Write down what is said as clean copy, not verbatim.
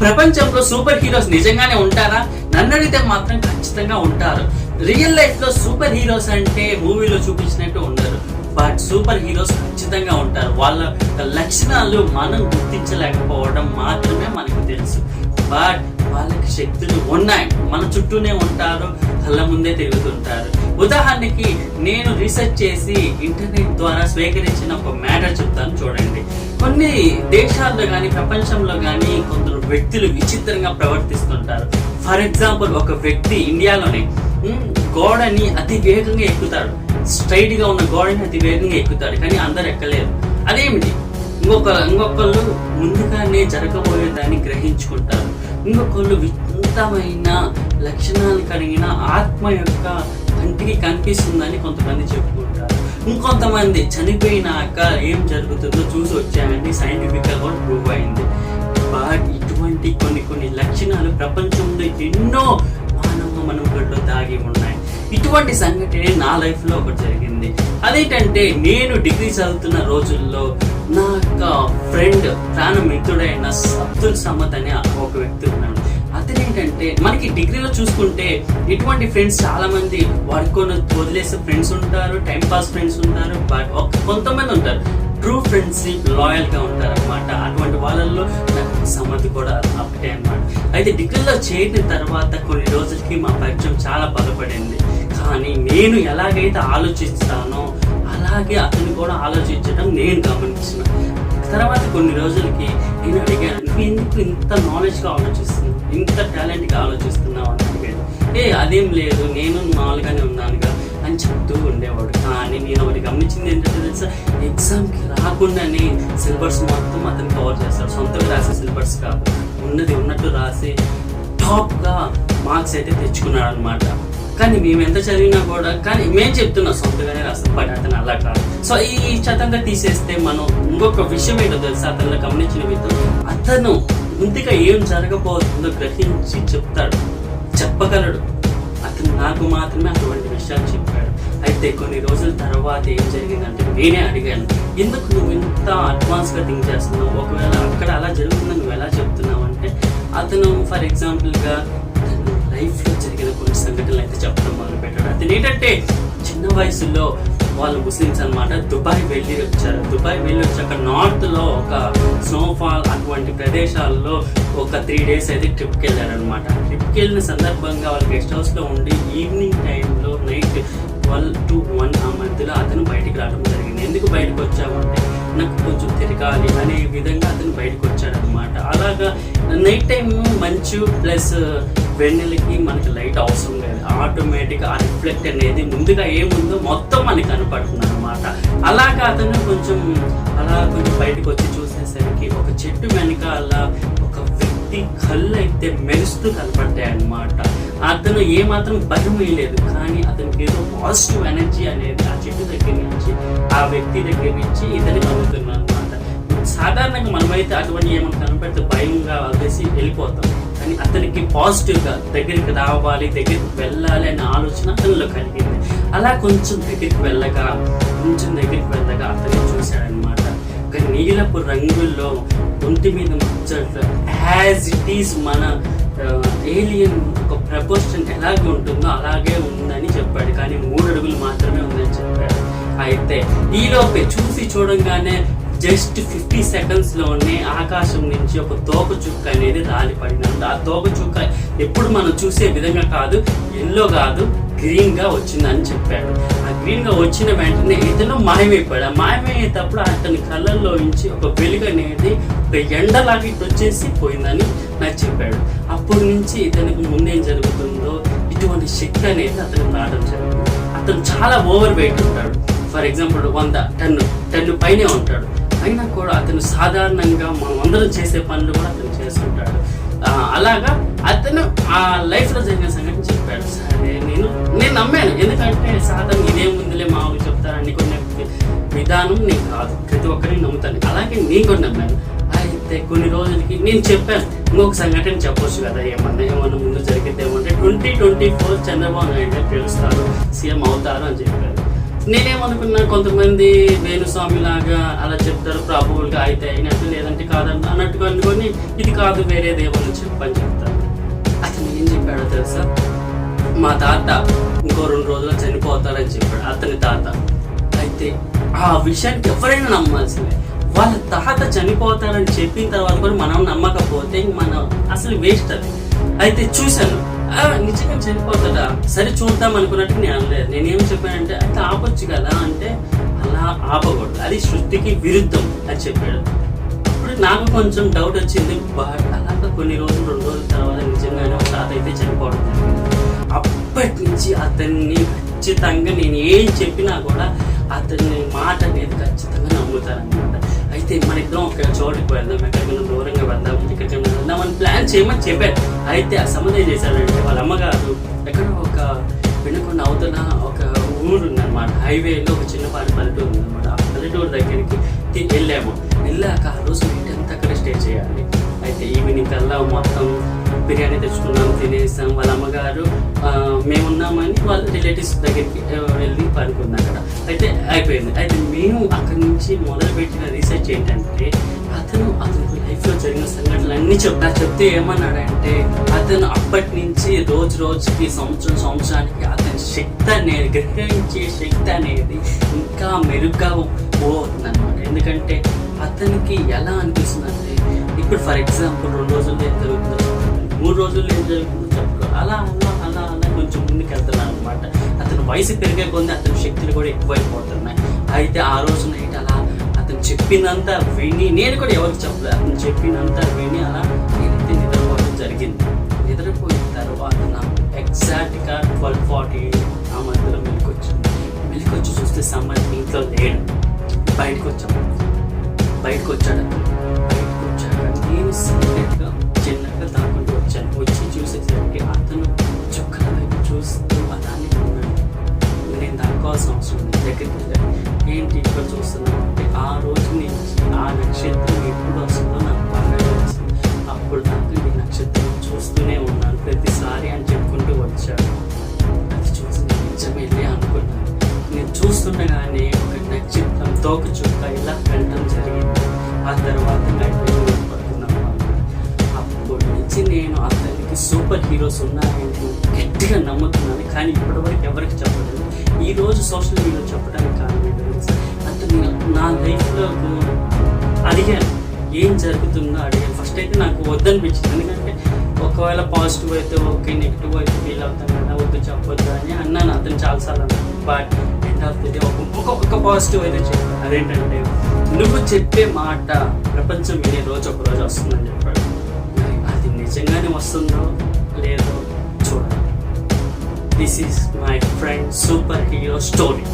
ప్రపంచంలో super heroes నిజంగానే ఉంటారా? నన్ను అడిగితే మాత్రం ఖచ్చితంగా ఉంటారు. రియల్ లైఫ్ లో సూపర్ హీరోస్ అంటే మూవీలో చూపించినట్టు ఉండరు, బట్ సూపర్ హీరోస్ ఖచ్చితంగా ఉంటారు. వాళ్ళ లక్షణాలు మనం గుర్తించలేకపోవడం మాత్రమే మనకు తెలుసు, బట్ వాళ్ళకి శక్తులు ఉన్నాయి, మన చుట్టూనే ఉంటారు, కళ్ళ ముందే తిరుగుతుంటారు. ఉదాహరణకి నేను రీసెర్చ్ చేసి ఇంటర్నెట్ ద్వారా స్వీకరించిన ఒక మ్యాటర్ చెప్తాను చూడండి. కొన్ని దేశాల్లో కానీ ప్రపంచంలో కానీ కొందరు వ్యక్తులు విచిత్రంగా ప్రవర్తిస్తుంటారు. ఫర్ ఎగ్జాంపుల్, ఒక వ్యక్తి ఇండియాలోనే గోడని అతి వేగంగా ఎక్కుతాడు. స్ట్రైట్ గా ఉన్న గోడని అతి వేగంగా ఎక్కుతాడు, కానీ అందరు ఎక్కలేరు. అదేమిటి? ఇంకొకళ్ళు ముందుగానే జరగబోయేదాన్ని గ్రహించుకుంటారు. ఇంకొకళ్ళు వింతమైన లక్షణాలు కలిగిన ఆత్మ యొక్క కంటికి కనిపిస్తుందని కొంతమంది చెప్పుకుంటారు. ఇంకొంతమంది చనిపోయినాక ఏం జరుగుతుందో చూసి వచ్చాయని సైంటిఫికల్ గా ప్రూవ్ అయింది. బట్ ఇటువంటి కొన్ని లక్షణాలు ప్రపంచంలో ఎన్నో మానవ మనుగడలో దాగి ఉన్నాయి. ఇటువంటి సంఘటన నా లైఫ్ లో ఒకటి జరిగింది. అదేంటంటే, నేను డిగ్రీ చదువుతున్న రోజుల్లో నా యొక్క ఫ్రెండ్ ప్రాణమిత్రుడైన అబ్దుల్ సమద్ అనే ఒక వ్యక్తి ఉన్నాడు. అతనేంటంటే, మనకి డిగ్రీలో చూసుకుంటే ఇటువంటి ఫ్రెండ్స్ చాలా మంది వాడుకొని వదిలేసే ఫ్రెండ్స్ ఉంటారు, టైం పాస్ ఫ్రెండ్స్ ఉంటారు, బట్ కొంతమంది ఉంటారు ట్రూ ఫ్రెండ్షిప్ లాయల్ గా ఉంటారు అనమాట. అటువంటి వాళ్ళల్లో నాకు సమద్ కూడా ఒకటే అనమాట. అయితే డిగ్రీలో చేరిన తర్వాత కొన్ని రోజులకి మా పరిచయం చాలా బలపడింది. కానీ నేను ఎలాగైతే ఆలోచిస్తానో అలాగే అతను కూడా ఆలోచించడం నేను గమనించిన తర్వాత కొన్ని రోజులకి నేను అడిగాను, నువ్వు ఎందుకు ఇంత నాలెడ్జ్ గా ఆలోచిస్తున్నావు, ఇంత టాలెంట్ గా ఆలోచిస్తున్నావు అని అడిగాను. అదేం లేదు, నేను మామూలుగానే ఉన్నానుగా అని చెప్తూ ఉండేవాడు. కానీ నేను ఒకటి గమనించింది ఏంటంటే తెలుసా, ఎగ్జామ్కి రాకుండానే సిలబస్ మొత్తం అతను కవర్ చేస్తాడు. సొంతంగా రాసే సిలబస్ కాదు, ఉన్నది ఉన్నట్టు రాసి టాప్గా మార్క్స్ అయితే తెచ్చుకున్నాడు అనమాట. కానీ మేము ఎంత చదివినా కూడా, కానీ మేము చెప్తున్నాం సొంతగానే రాస్తాం, బట్ అతను అలా కాదు. సో ఈ చతంగా తీసేస్తే మనం ఇంకొక విషయం ఏంటో తెలుసా, అతను గమనించిన విధం, అతను ముందుగా ఏం జరగబోతుందో గ్రహించి చెప్తాడు, చెప్పగలడు. అతను నాకు మాత్రమే అటువంటి విషయాలు చెప్పాడు. అయితే కొన్ని రోజుల తర్వాత ఏం జరిగిందంటే, నేనే అడిగాను, ఎందుకు నువ్వు ఇంత అడ్వాన్స్గా థింక్ చేస్తున్నావు, ఒకవేళ అక్కడ అలా జరుగుతుందని నువ్వు ఎలా చెప్తున్నావు అంటే, అతను ఫర్ ఎగ్జాంపుల్గా లైఫ్లో జరిగిన కొన్ని సంఘటనలు అయితే చెప్పడం మొదలుపెట్టాడు. అతను ఏంటంటే, చిన్న వయసులో వాళ్ళు ముస్లిమ్స్ అనమాట, దుబాయ్ వెళ్ళి వచ్చి అక్కడ నార్త్లో ఒక స్నోఫాల్ అటువంటి ప్రదేశాల్లో ఒక 3 days అయితే ట్రిప్కి వెళ్ళారనమాట. ట్రిప్కి వెళ్ళిన సందర్భంగా వాళ్ళు గెస్ట్ హౌస్లో ఉండి ఈవినింగ్ టైంలో నైట్ 12 to 1 ఆ మధ్యలో అతను బయటికి రావడం జరిగింది. ఎందుకు బయటకు వచ్చామంటే, నాకు కొంచెం తిరగాలి అనే విధంగా అతను బయటకు వచ్చాడనమాట. అలాగా నైట్ టైం మంచు ప్లస్ వెన్నెలకి మనకి లైట్ అవసరం లేదు, ఆటోమేటిక్గా ఆ రిఫ్లెక్ట్ అనేది ముందుగా ఏముందో మొత్తం మనకి కనపడుతుంది అనమాట. అలాగా అతను కొంచెం బయటకు వచ్చి చూసేసరికి ఒక చెట్టు వెనకాల ఒక వ్యక్తి కళ్ళు అయితే మెరుస్తూ కనపడ్డాయి అనమాట. అతను ఏమాత్రం భయం వేయలేదు, కానీ అతనికి ఏదో పాజిటివ్ ఎనర్జీ అనేది ఆ చెట్టు దగ్గర నుంచి, ఆ వ్యక్తి దగ్గర నుంచి ఇతనికి అందుతున్నాడు అనమాట. సాధారణంగా మనమైతే అటువంటి ఏమైనా కనపడితే భయంగా వదిలేసి వెళ్ళిపోతాం, కానీ అతనికి పాజిటివ్గా దగ్గరికి రావాలి, దగ్గరికి వెళ్ళాలి అనే ఆలోచన అతనిలో కలిగింది. అలా కొంచెం దగ్గరికి వెళ్ళగా అతను చూశాడనమాట. ఒక నీలపు రంగుల్లో ఒంటి మీద ముచ్చట్లు, యాజ్ ఇట్ ఈస్ మన ఏలియన్ ఒక ప్రపోజన్ ఎలాగే ఉంటుందో అలాగే ఉందని చెప్పాడు. కానీ 3 అడుగులు మాత్రమే ఉందని చెప్పాడు. అయితే ఈలోపే చూడంగానే జస్ట్ 50 seconds లోనే ఆకాశం నుంచి ఒక తోక చుక్క అనేది రాలిపడినట్టు. ఆ తోక చుక్క ఎప్పుడు మనం చూసే విధంగా కాదు, ఎల్లో కాదు, గ్రీన్ గా వచ్చిందని చెప్పాడు. ఆ గ్రీన్ గా వచ్చిన వెంటనే ఇతను మాయమైపోయాడు. ఆ మాయమయ్యేటప్పుడు అతని కళ్ళల్లో నుంచి ఒక వెలుగు అనేది ఒక ఎండలాగా ఇటు వచ్చేసి పోయిందని నాకు చెప్పాడు. అప్పటి నుంచి ఇతనికి ముందేం జరుగుతుందో ఇటువంటి శక్తి అనేది అతనికి రావడం జరిగింది. అతను చాలా ఓవర్ వెయిట్ ఉంటాడు. ఫర్ ఎగ్జాంపుల్ 100 టన్ పైనే ఉంటాడు. అయినా కూడా అతను సాధారణంగా మనం అందరం చేసే పనులు కూడా అతను చేస్తుంటాడు. అలాగా అతను ఆ లైఫ్లో జరిగిన సంగతి చెప్పాడు. సరే నేను నమ్మాను, ఎందుకంటే సాధారణ ఇదే ముందులే మామూలు చెప్తారని కొన్ని విధానం నేను కాదు, ప్రతి ఒక్కరిని నమ్ముతాను. అలాగే నేను కూడా నమ్మాను. అయితే కొన్ని రోజులకి నేను చెప్పాను, ఇంకొక సంఘటన చెప్పొచ్చు కదా, ఏమన్నా ముందు జరిగిద్దేమంటే 2024 చంద్రబాబు నాయుడు గారు గెలుస్తారు, సీఎం అవుతారు అని చెప్పారు. నేనేమనుకున్నా, కొంతమంది వేణుస్వామి లాగా అలా చెప్తారు, ప్రాబుల్గా అయితే అయినట్టు లేదంటే కాదన్న అన్నట్టుగా అనుకొని ఇది కాదు వేరేదేమో చెప్పని చెప్తారు. అతను ఏం చెప్పాడో తెలుసా, మా తాత ఇంకో 2 రోజుల్లో చనిపోతారని చెప్పాడు, అతని తాత. అయితే ఆ విషయానికి ఎవరైనా నమ్మాల్సిందే. వాళ్ళ తాత చనిపోతారని చెప్పిన తర్వాత కూడా మనం నమ్మకపోతే మనం అసలు వేస్ట్ అది. అయితే చూశాను, నిజంగా చనిపోతాడా, సరే చూద్దాం అనుకున్నట్టు నేను అనలేదు. నేనేం చెప్పానంటే అయితే ఆపొచ్చు కదా అంటే, అలా ఆపకూడదు, అది సృష్టికి విరుద్ధం అని చెప్పాడు. ఇప్పుడు నాకు కొంచెం డౌట్ వచ్చింది. బట్ అలాగా కొన్ని రోజులు 2 రోజుల తర్వాత నిజంగానే ఒక తాత అయితే చనిపోవడం. అప్పటి నుంచి అతన్ని ఖచ్చితంగా నేను ఏం చెప్పినా కూడా అతని మాట అనేది ఖచ్చితంగా నమ్ముతారనమాట. అయితే మన ఇద్దరం ఒక చోటుకి వెళ్దాం, ఎక్కడికైనా దూరంగా వెళ్దాం, ఎక్కడికైనా వెళ్దాం అని ప్లాన్ చేయమని చెప్పారు. అయితే ఆ సంబంధం ఏం చేశారంటే, వాళ్ళ అమ్మగారు ఎక్కడ ఒక వినకొండ అవతల ఒక ఊరు ఉందన్నమాట, హైవేలో ఒక చిన్నపాటి పల్లెటూరు ఉందన్నమాట. ఆ పల్లెటూరు దగ్గరికి వెళ్ళాక ఆ రోజు నైట్ అంతా అక్కడ స్టే చేయాలి. అయితే ఈవినింగ్ కల్లా మొత్తం బిర్యానీ తెచ్చుకున్నాం, తినేసాం. వాళ్ళ అమ్మగారు మేమున్నామని వాళ్ళ రిలేటివ్స్ దగ్గరికి వెళ్ళి పడుకుంది అక్కడ. అయితే అయిపోయింది. అయితే మేము అక్కడి నుంచి మొదలుపెట్టిన రీసెర్చ్ ఏంటంటే, అతను లైఫ్లో జరిగిన సంఘటనలన్నీ చెప్తే ఏమన్నాడంటే, అతను అప్పటి నుంచి రోజుకి సంవత్సరానికి అతని శక్తి అనేది, గ్రహించే శక్తి అనేది ఇంకా మెరుగ్గా పోతుందన్నమాట. ఎందుకంటే అతనికి ఎలా అనిపిస్తుందంటే, ఇప్పుడు ఫర్ ఎగ్జాంపుల్ 2 రోజుల్లో ఏం జరుగుతుందో చెప్పాలి, 3 రోజుల్లో ఏం జరుగుతుందో చెప్పుకో, అలా కొంచెం ముందుకు వెళ్తున్నాను అనమాట. అతను వయసు పెరిగే కొద్ది అతని శక్తులు కూడా ఎక్కువైపోతున్నాయి. అయితే ఆ రోజు నైట్ అలా అతను చెప్పినంత విని, నేను కూడా ఎవరికి చెప్పలేదు, అతను చెప్పినంత విని అలా నేనైతే నిద్రపోవడం జరిగింది. నిద్రపోయిన తర్వాత నాకు ఎగ్జాక్ట్గా 12:40 ఆ మధ్యలో మెలికొచ్చి చూస్తే సమ్మర్ ఇంట్లో లేడు. బయటకు వచ్చాడు. బయటకు వచ్చాక నేను సీక్రెట్గా చిన్నగా దాక్కుంటూ వచ్చాను. వచ్చి చూసేసరికి అతను చుక్కల వైపు చూస్తూ అలానే ఉన్నాడు. నేను దాక్కోవాల్సిన అవసరం ఉంది. దగ్గరికి ఏంటి ఇక్కడ చూస్తున్నాను అంటే, ఆ రోజు నుంచి ఆ నక్షత్రం ఎప్పుడు వస్తుందో నాకు బాగా తెలుసు. అప్పుడు దాకా ఈ నక్షత్రం చూస్తూనే ఉన్నాను ప్రతిసారి అని చెప్పుకుంటూ వచ్చాడు. అది చూసి నేను నిజమేలే అనుకున్నాను. నేను చూస్తుండగానే ఒక నక్షత్రం తోక చుక్క ఇలా వెళ్ళడం జరిగింది. ఆ తర్వాత పడుకున్నాను. అప్పటి నుంచి నేను అతనికి సూపర్ హీరోస్ ఉన్నాయని గట్టిగా నమ్ముతున్నాను. కానీ ఇప్పటివరకు ఎవరికి చెప్పలేదు. ఈరోజు సోషల్ మీడియాలో చెప్పడానికి కారణం ఏంటంటే, అతను నా లైఫ్లో అడిగాను ఏం జరుగుతుందో అడిగాను. ఫస్ట్ అయితే నాకు వద్దనిపించింది, ఎందుకంటే ఒకవేళ పాజిటివ్ అయితే ఓకే, నెగిటివ్ అయితే ఫీల్ అవుతాను కదా, వద్దు చెప్పొద్దు అని అన్నాను. అతను చాలాసార్లు అన్నాను. But end of the day ఒక పాజిటివ్ అయితే చెప్పాను. అదేంటంటే, నువ్వు చెప్పే మాట ప్రపంచం వినే రోజు ఒక రోజు వస్తుందని చెప్పాడు. మరి అది నిజంగానే వస్తుందో లేదో చూడాలి. This is my friend super hero story.